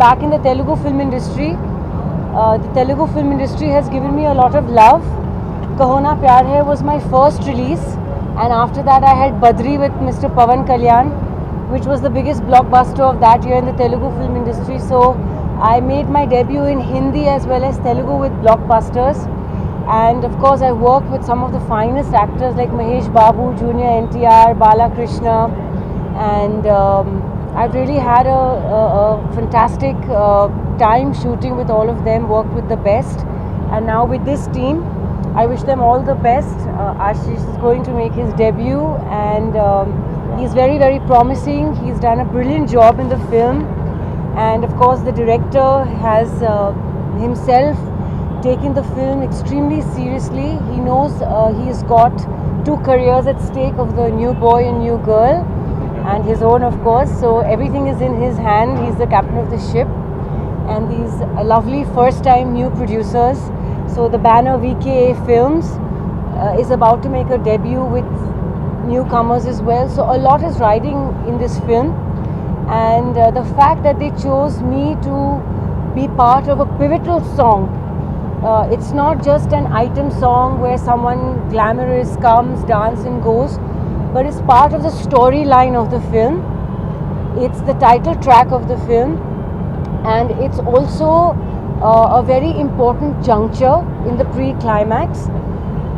back in the Telugu film industry. The Telugu film industry has given me a lot of love. Kahona Pyar Hai was my first release, and after that I had Badri with Mr. Pawan Kalyan, which was the biggest blockbuster of that year in the Telugu film industry. So I made my debut in Hindi as well as Telugu with blockbusters. And of course, I worked with some of the finest actors like Mahesh Babu, Junior NTR, Bala Krishna, and I've really had a fantastic time shooting with all of them, worked with the best. And now with this team, I wish them all the best. Ashish is going to make his debut, and he's very, very promising. He's done a brilliant job in the film. And of course, the director has himself taken the film extremely seriously. He knows he's got two careers at stake of the new boy and new girl, and his own, of course. So everything is in his hand. He's the captain of the ship, and these lovely first-time new producers. So the banner VKA Films is about to make a debut with newcomers as well. So a lot is riding in this film, and the fact that they chose me to be part of a pivotal song. It's not just an item song where someone glamorous comes, dances and goes, but it's part of the storyline of the film. It's the title track of the film, and it's also a very important juncture in the pre-climax.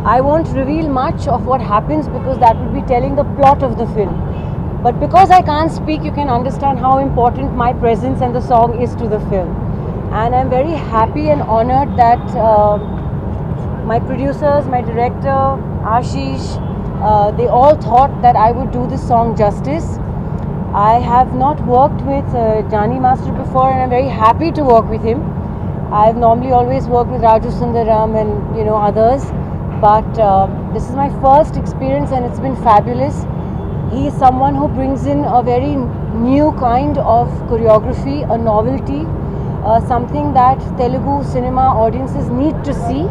I won't reveal much of what happens because that would be telling the plot of the film. But because I can't speak, you can understand how important my presence and the song is to the film. And I'm very happy and honored that my producers, my director, Ashish, they all thought that I would do this song justice. I have not worked with Jani Master before, and I'm very happy to work with him. I've normally always worked with Raju Sundaram and others, but this is my first experience and it's been fabulous. He is someone who brings in a very new kind of choreography, a novelty. Something that Telugu cinema audiences need to see.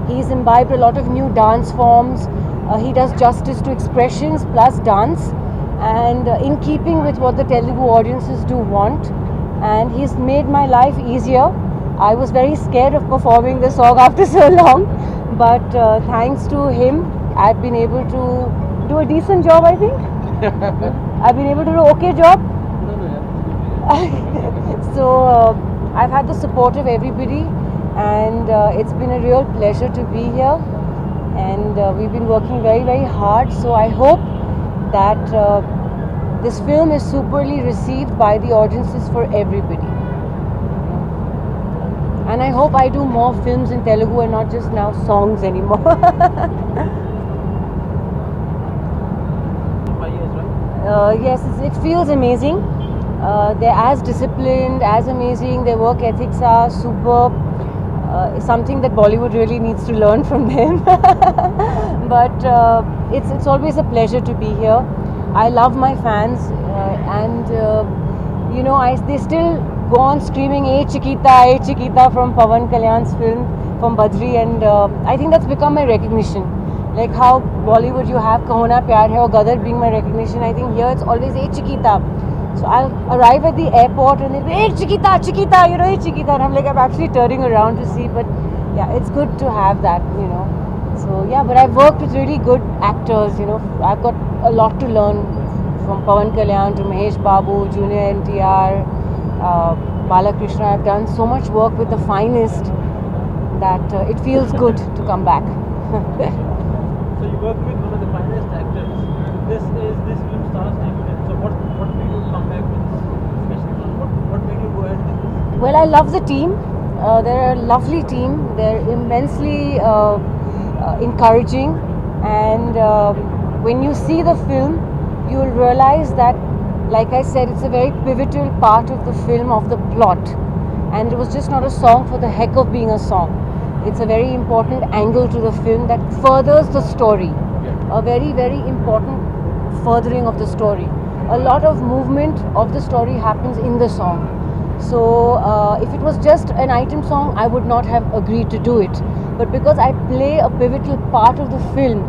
He's imbibed a lot of new dance forms. He does justice to expressions plus dance, and in keeping with what the Telugu audiences do want. And he's made my life easier. I was very scared of performing the song after so long, but thanks to him, I've been able to do a decent job, I think. I've been able to do an okay job. So I've had the support of everybody, and it's been a real pleasure to be here, and we've been working very, very hard. So I hope that this film is superly received by the audiences for everybody, and I hope I do more films in Telugu and not just now songs anymore. Yes, it feels amazing. They're as disciplined, as amazing. Their work ethics are superb. Something that Bollywood really needs to learn from them. But it's always a pleasure to be here. I love my fans, and they still go on screaming "Hey Chiquita" from Pawan Kalyan's film, from Badri, and I think that's become my recognition. Like how Bollywood you have Kahona Pyar Hai or Gadar being my recognition, I think here it's always "Hey Chiquita." So I'll arrive at the airport and they'll be, "Hey Chiquita, hey Chiquita," and I'm actually turning around to see, but yeah, it's good to have that, So yeah, but I've worked with really good actors, I've got a lot to learn from Pawan Kalyan to Mahesh Babu, Junior NTR, Bala Krishna. I've done so much work with the finest that it feels good to come back. So you work with one of the finest actors. This film stars debut. So what made you come back with this special film? What made you go ahead with this? Well, I love the team. They're a lovely team. They're immensely encouraging, and when you see the film, you'll realize that, like I said, it's a very pivotal part of the film, of the plot, and it was just not a song for the heck of being a song. It's a very important angle to the film that furthers the story. A very, very important furthering of the story. A lot of movement of the story happens in the song. So if it was just an item song, I would not have agreed to do it. But because I play a pivotal part of the film,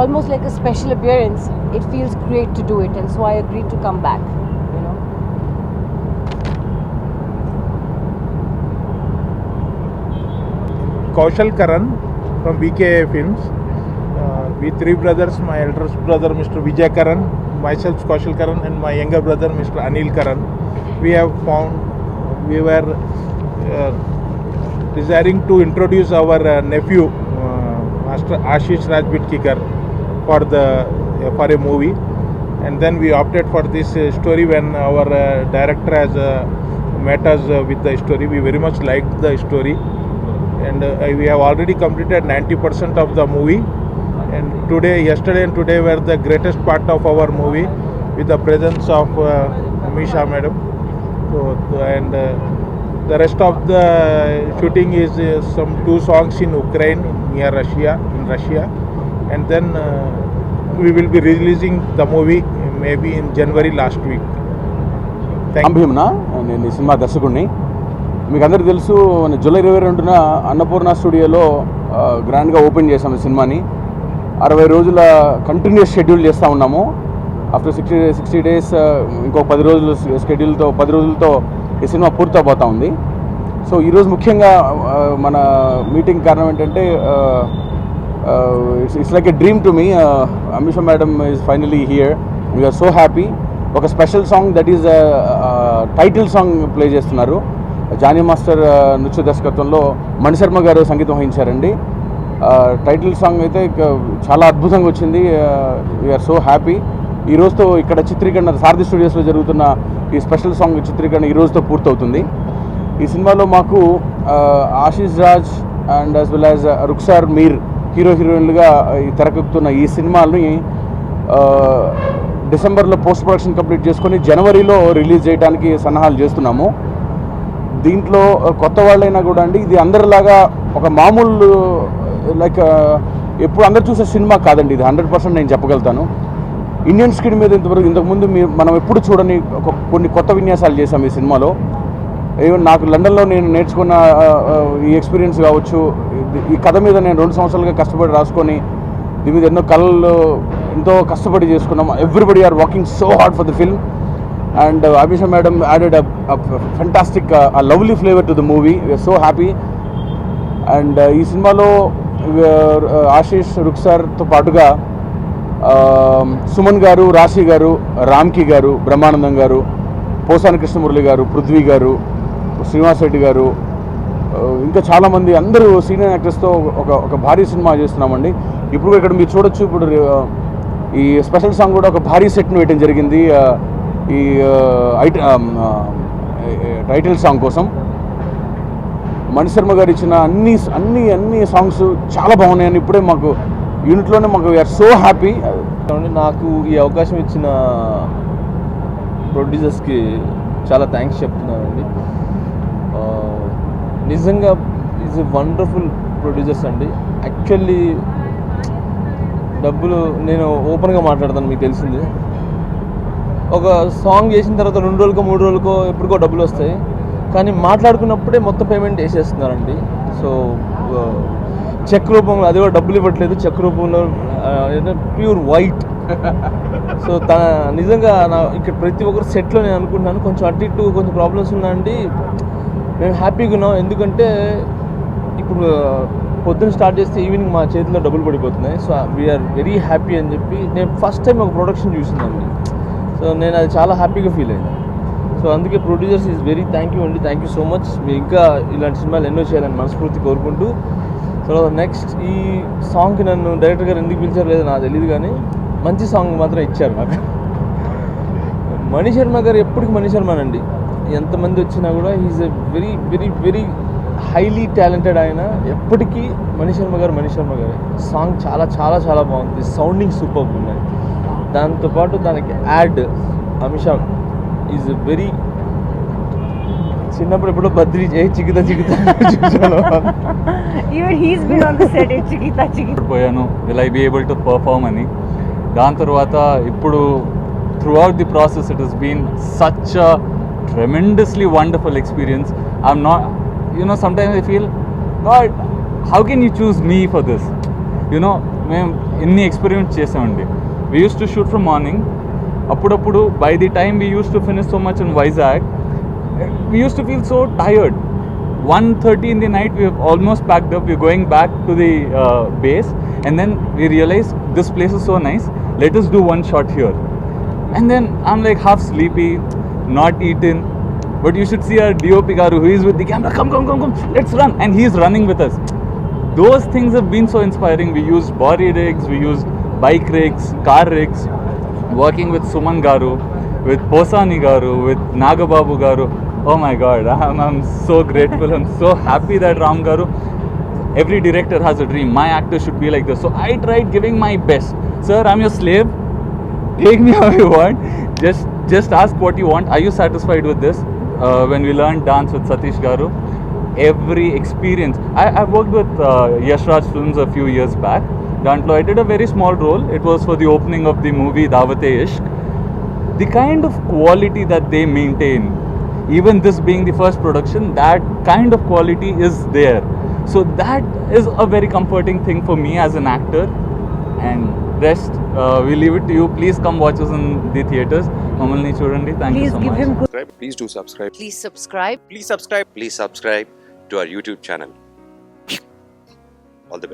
almost like a special appearance, it feels great to do it, and so I agreed to come back. Kaushal Karan from BKA Films. We three brothers, my eldest brother Mr. Vijay Karan, myself Kaushal Karan, and my younger brother Mr. Anil Karan. We were desiring to introduce our nephew, Master Ashish Raj Bitkikar, for a movie, and then we opted for this story when our director has met us with the story. We very much liked the story, and we have already completed 90% of the movie. And yesterday and today were the greatest part of our movie, with the presence of Amisha Madam. So, and the rest of the shooting is some 2 songs in Ukraine, near Russia, and then we will be releasing the movie maybe in January last week. భీమనా నేను ఈ cinema దర్శకుడిని. మీకు అందరికీ తెలుసు, July 22న Annapurna స్టూడియోలో గ్రాండ్గా open చేసాము ఈ సినిమాని. 60 రోజుల కంటిన్యూస్ షెడ్యూల్ చేస్తూ ఉన్నాము. ఆఫ్టర్ 60 డేస్ ఇంకో 10 రోజుల షెడ్యూల్తో 10 రోజులతో ఈ సినిమా పూర్తయిపోతూ ఉంది. సో ఈరోజు ముఖ్యంగా మన మీటింగ్ కారణం ఏంటంటే, it's like a dream to me. Amisha madam is finally here. We're so happy. ఒక special song, that is title song play చేస్తున్నారు. జానీ మాస్టర్ నృత్య దర్శకత్వంలో మణిశర్మ గారు సంగీతం వహించారండి. టైటిల్ సాంగ్ అయితే చాలా అద్భుతంగా వచ్చింది. We are so happy. ఈ రోజుతో ఇక్కడ చిత్రీకరణ సారథి స్టూడియోస్లో జరుగుతున్న ఈ స్పెషల్ సాంగ్ చిత్రీకరణ ఈ రోజుతో పూర్తవుతుంది. ఈ సినిమాలో మాకు Ashish Raj and as well as Ruksar Mir హీరోయిన్లుగా తెరకెక్కుతున్న ఈ సినిమాని డిసెంబర్లో పోస్ట్ ప్రొడక్షన్ కంప్లీట్ చేసుకొని జనవరిలో రిలీజ్ చేయడానికి సన్నాహాలు చేస్తున్నాము. దీంట్లో కొత్త వాళ్ళైనా కూడా అండి, ఇది అందరిలాగా ఒక మామూలు లైక్ ఎప్పుడు అందరు చూసే సినిమా కాదండి. ఇది 100% నేను చెప్పగలుగుతాను. ఇండియన్ స్క్రీన్ మీద ఇంతకుముందు మనం ఎప్పుడు చూడని కొన్ని కొత్త విన్యాసాలు చేశాం ఈ సినిమాలో. ఈవెన్ నాకు లండన్లో నేను నేర్చుకున్న ఈ ఎక్స్పీరియన్స్ కావచ్చు, ఈ కథ మీద నేను 2 సంవత్సరాలుగా కష్టపడి రాసుకొని దీని మీద ఎన్నో కళలు ఎంతో కష్టపడి చేసుకున్నాం. Everybody are working so hard for the film, and Abhisha madam added fantastic lovely flavour to the movie. We're so happy. And ఈ సినిమాలో ఆశీష్ రుక్సార్తో పాటుగా సుమన్ గారు, రాశి గారు, రామ్కి గారు, బ్రహ్మానందం గారు, పోసాని కృష్ణమురళి గారు, పృథ్వీ గారు, శ్రీనివాస్ రెడ్డి గారు, ఇంకా చాలామంది అందరూ సీనియర్ యాక్టర్స్తో ఒక భారీ సినిమా చేస్తున్నామండి. ఇప్పుడు ఇక్కడ మీరు చూడొచ్చు, ఇప్పుడు ఈ స్పెషల్ సాంగ్ కూడా ఒక భారీ సెట్ను వేయడం జరిగింది ఈ టైటిల్ సాంగ్ కోసం. మణిశర్మ గారు ఇచ్చిన అన్ని సాంగ్స్ చాలా బాగున్నాయని ఇప్పుడే మాకు యూనిట్లోనే వీఆర్ సో హ్యాపీ. నాకు ఈ అవకాశం ఇచ్చిన ప్రొడ్యూసర్స్కి చాలా థ్యాంక్స్ చెప్తున్నానండి. నిజంగా ఈజ్ ఎ వండర్ఫుల్ ప్రొడ్యూసర్స్ అండి. యాక్చువల్లీ డబ్బులు నేను ఓపెన్గా మాట్లాడతాను, మీకు తెలిసింది. ఒక సాంగ్ చేసిన తర్వాత 2 రోజులకో 3 రోజులకో ఎప్పటికో డబ్బులు వస్తాయి, కానీ మాట్లాడుకున్నప్పుడే మొత్తం పేమెంట్ వేసేస్తున్నారండి. సో చెక్ రూపంలో, అది కూడా డబ్బులు ఇవ్వట్లేదు, చెక్ రూపంలో ప్యూర్ వైట్. సో నిజంగా ఇక్కడ ప్రతి ఒక్కరు సెట్లో నేను అనుకుంటున్నాను, కొంచెం అటు ఇటు కొంచెం ప్రాబ్లమ్స్ ఉన్నాయండి. మేము హ్యాపీగా ఉన్నాం, ఎందుకంటే ఇప్పుడు పొద్దున్న స్టార్ట్ చేస్తే ఈవినింగ్ మా చేతిలో డబ్బులు పడిపోతున్నాయి. సో వీఆర్ వెరీ హ్యాపీ అని చెప్పి నేను ఫస్ట్ టైం ఒక ప్రొడక్షన్ చూసిందండి. సో నేను అది చాలా హ్యాపీగా ఫీల్ అయ్యాను. సో అందుకే producers is very thank you అండి. Thank you so much. మీరు ఇంకా ఇలాంటి సినిమాలు ఎన్నో చేయాలని మనస్ఫూర్తి కోరుకుంటూ, సో నెక్స్ట్ ఈ సాంగ్కి నన్ను డైరెక్టర్ గారు ఎందుకు పిలిచారు లేదో నాకు తెలియదు, కానీ మంచి సాంగ్ మాత్రం ఇచ్చారు నాకు. మణిశర్మ గారు ఎప్పటికీ మణిశర్మనండి, ఎంతమంది వచ్చినా కూడా is a very very very highly talented. ఆయన ఎప్పటికీ మణిశర్మ గారు సాంగ్ చాలా చాలా చాలా బాగుంది. సౌండింగ్ సూపర్ ఉన్నాయి. దాంతోపాటు దానికి యాడ్ అమిషా ఈజ్ వెరీ, చిన్నప్పుడు ఎప్పుడో బద్రీ చికిత చూసాను. పోయాను, will I be able to perform అని. దాని తర్వాత ఇప్పుడు throughout the process it has been such a tremendously wonderful experience. I'm not, sometimes I feel, God, how can you choose me for this? మేము ఎన్ని ఎక్స్పెరిమెంట్స్ చేసామండి. We used to shoot from morning. అప్పుడప్పుడు by the time we used to finish so much in Vizag, we used to feel so tired. 1:30 in the night, we have almost packed up. We're going back to the base, and then we realized this place is so nice. Let us do one shot here. And then I'm like half sleepy, not eaten. But you should see our DOP Garu, who is with the camera. Come, let's run. And he's running with us. Those things have been so inspiring. We used body rigs, we used bike rigs, car rigs, working with Suman Garu, with Posani Garu, with Nagababu Garu. Oh my God, I'm so grateful. I'm so happy that Ram Garu, every director has a dream. My actor should be like this. So I tried giving my best. Sir, I'm your slave. Take me how you want. Just ask what you want. Are you satisfied with this? When we learned dance with Satish Garu, every experience. I worked with Yash Raj Films a few years back. Dantlo, I did a very small role. It was for the opening of the movie Dawat-e-Ishq. The kind of quality that they maintain, even this being the first production, that kind of quality is there. So that is a very comforting thing for me as an actor. And rest, we leave it to you. Please come watch us in the theatres. Mamalni Chudandi, thank you Please so give much. him good. Please do subscribe. Please subscribe. Please subscribe to our YouTube channel.